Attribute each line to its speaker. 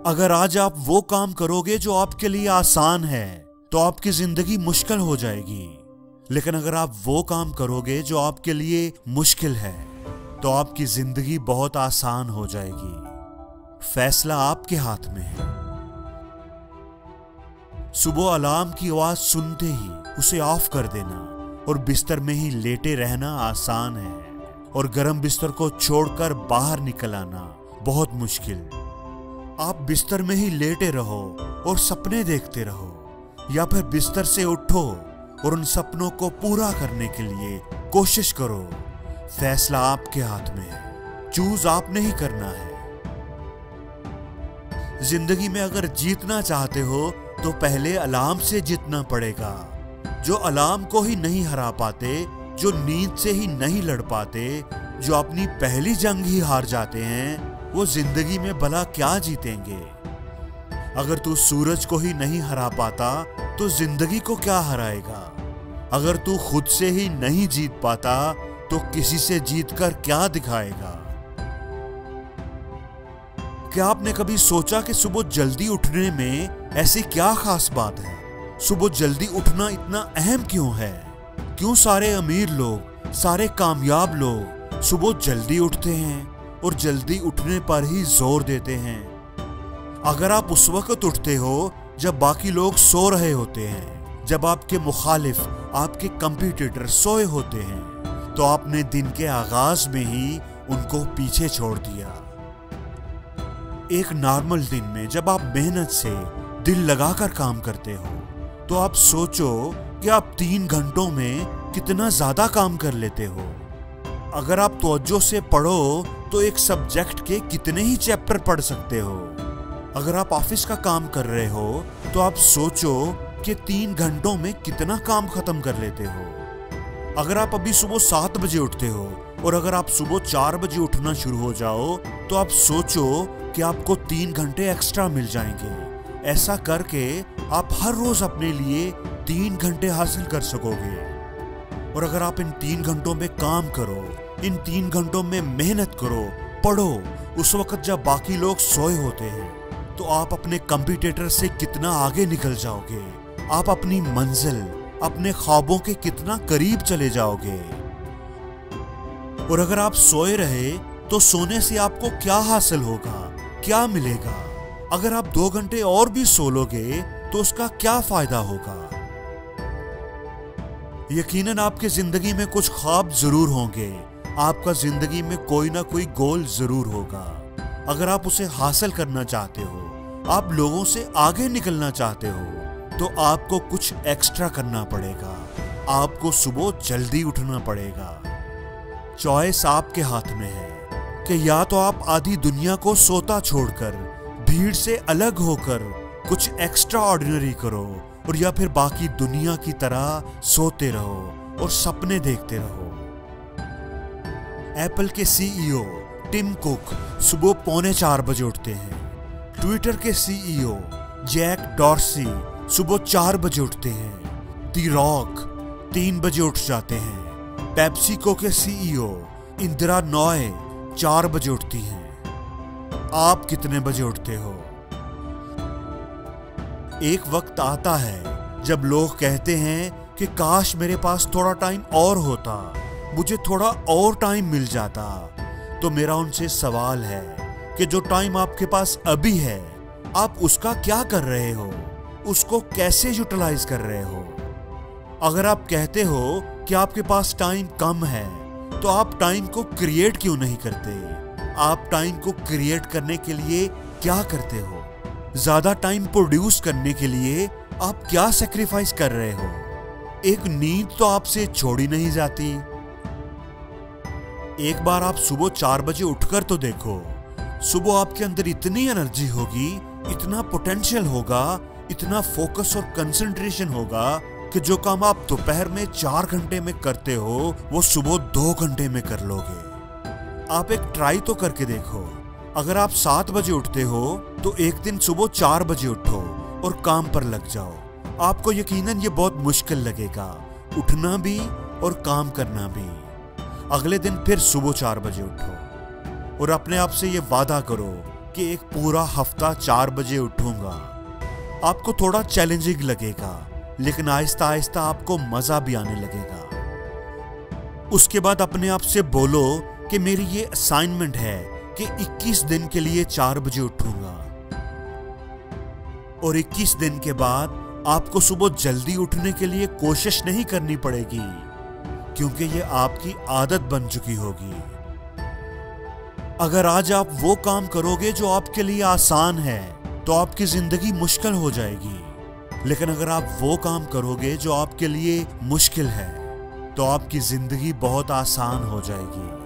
Speaker 1: अगर आज आप वो काम करोगे जो आपके लिए आसान है तो आपकी जिंदगी मुश्किल हो जाएगी, लेकिन अगर आप वो काम करोगे जो आपके लिए मुश्किल है तो आपकी जिंदगी बहुत आसान हो जाएगी। फैसला आपके हाथ में है। सुबह अलार्म की आवाज सुनते ही उसे ऑफ कर देना और बिस्तर में ही लेटे रहना आसान है, और गर्म बिस्तर को छोड़कर बाहर निकल आना बहुत मुश्किल। आप बिस्तर में ही लेटे रहो और सपने देखते रहो, या फिर बिस्तर से उठो और उन सपनों को पूरा करने के लिए कोशिश करो। फैसला आपके हाथ में है, चूज आपने ही करना है। जिंदगी में अगर जीतना चाहते हो तो पहले अलार्म से जीतना पड़ेगा। जो अलार्म को ही नहीं हरा पाते, जो नींद से ही नहीं लड़ पाते, जो अपनी पहली जंग ही हार जाते हैं, वो जिंदगी में भला क्या जीतेंगे। अगर तू सूरज को ही नहीं हरा पाता तो जिंदगी को क्या हराएगा। अगर तू खुद से ही नहीं जीत पाता तो किसी से जीतकर क्या दिखाएगा। क्या आपने कभी सोचा कि सुबह जल्दी उठने में ऐसी क्या खास बात है? सुबह जल्दी उठना इतना अहम क्यों है? क्यों सारे अमीर लोग, सारे कामयाब लोग सुबह जल्दी उठते हैं और जल्दी उठने पर ही जोर देते हैं? अगर आप उस वक्त उठते हो जब बाकी लोग सो रहे होते हैं, जब आपके मुखालिफ, आपके कंपटीटर सोए होते हैं, तो आपने दिन के आगाज में ही उनको पीछे छोड़ दिया। एक नॉर्मल दिन में जब आप मेहनत से दिल लगाकर काम करते हो तो आप सोचो कि आप 3 घंटों में कितना ज्यादा काम कर लेते हो। अगर आप तवज्जो से पढ़ो तो एक सब्जेक्ट के कितने ही चैप्टर पढ़ सकते हो। अगर आप ऑफिस का काम कर रहे हो तो आप सोचो कि 3 घंटों में कितना काम खत्म कर लेते हो। अगर आप अभी सुबह 7 बजे उठते हो और अगर आप सुबह 4 बजे उठना शुरू हो जाओ तो आप सोचो कि आपको 3 घंटे एक्स्ट्रा मिल जाएंगे। ऐसा करके आप हर रोज अपने लिए 3 घंटे हासिल कर सकोगे। और अगर आप इन 3 घंटों में काम करो, इन 3 घंटों में मेहनत करो, पढ़ो, उस वक्त जब बाकी लोग सोए होते हैं, तो आप अपने कंपटीटर से कितना आगे निकल जाओगे। आप अपनी मंजिल, अपने ख्वाबों के कितना करीब चले जाओगे। और अगर आप सोए रहे तो सोने से आपको क्या हासिल होगा, क्या मिलेगा? अगर आप 2 घंटे और भी सो लोगे तो उसका क्या फायदा होगा? यकीनन आपकी जिंदगी में कुछ ख्वाब जरूर होंगे, आपका जिंदगी में कोई ना कोई गोल जरूर होगा। अगर आप उसे हासिल करना चाहते हो, आप लोगों से आगे निकलना चाहते हो, तो आपको कुछ एक्स्ट्रा करना पड़ेगा। आपको सुबह जल्दी उठना पड़ेगा। चॉइस आपके हाथ में है कि या तो आप आधी दुनिया को सोता छोड़कर, भीड़ से अलग होकर कुछ एक्स्ट्रा ऑर्डिनरी करो, और या फिर बाकी दुनिया की तरह सोते रहो और सपने देखते रहो। एप्पल के सीईओ टिम कुक सुबह 3:45 बजे उठते हैं। ट्विटर के सीईओ जैक डॉर्सी सुबह 4 बजे उठते हैं। दी रॉक 3 बजे उठ जाते हैं। पेप्सिको के सीईओ इंदिरा नॉय 4 बजे उठती हैं। आप कितने बजे उठते हो? एक वक्त आता है जब लोग कहते हैं कि काश मेरे पास थोड़ा टाइम और होता, मुझे थोड़ा और टाइम मिल जाता। तो मेरा उनसे सवाल है कि जो टाइम आपके पास अभी है, आप उसका क्या कर रहे हो? उसको कैसे यूटिलाइज कर रहे हो? अगर आप कहते हो कि आपके पास टाइम कम है, तो आप टाइम को क्रिएट क्यों नहीं करते? आप टाइम को क्रिएट करने के लिए क्या करते हो? ज्यादा टाइम प्रोड्यूस करने के लिए आप क्या सैक्रिफाइस कर रहे हो? एक नींद तो आपसे छोड़ी नहीं जाती। एक बार आप सुबह 4 बजे उठकर तो देखो। सुबह आपके अंदर इतनी एनर्जी होगी, इतना पोटेंशियल होगा, इतना फोकस और कंसंट्रेशन होगा कि जो काम आप दोपहर में 4 घंटे में करते हो, वो सुबह 2 घंटे में कर लोगे। आप एक ट्राई तो करके देखो। अगर आप 7 बजे उठते हो तो एक दिन सुबह 4 बजे उठो और काम पर लग जाओ। आपको यकीनन ये बहुत मुश्किल लगेगा, उठना भी और काम करना भी। अगले दिन फिर सुबह 4 बजे उठो और अपने आप से ये वादा करो कि एक पूरा हफ्ता 4 बजे उठूंगा। आपको थोड़ा चैलेंजिंग लगेगा, लेकिन आहिस्ता आहिस्ता आपको मजा भी आने लगेगा। उसके बाद अपने आप से बोलो कि मेरी ये असाइनमेंट है कि 21 दिन के लिए 4 बजे उठूंगा। और 21 दिन के बाद आपको सुबह जल्दी उठने के लिए कोशिश नहीं करनी पड़ेगी, क्योंकि ये आपकी आदत बन चुकी होगी। अगर आज आप वो काम करोगे जो आपके लिए आसान है, तो आपकी जिंदगी मुश्किल हो जाएगी। लेकिन अगर आप वो काम करोगे जो आपके लिए मुश्किल है, तो आपकी जिंदगी बहुत आसान हो जाएगी।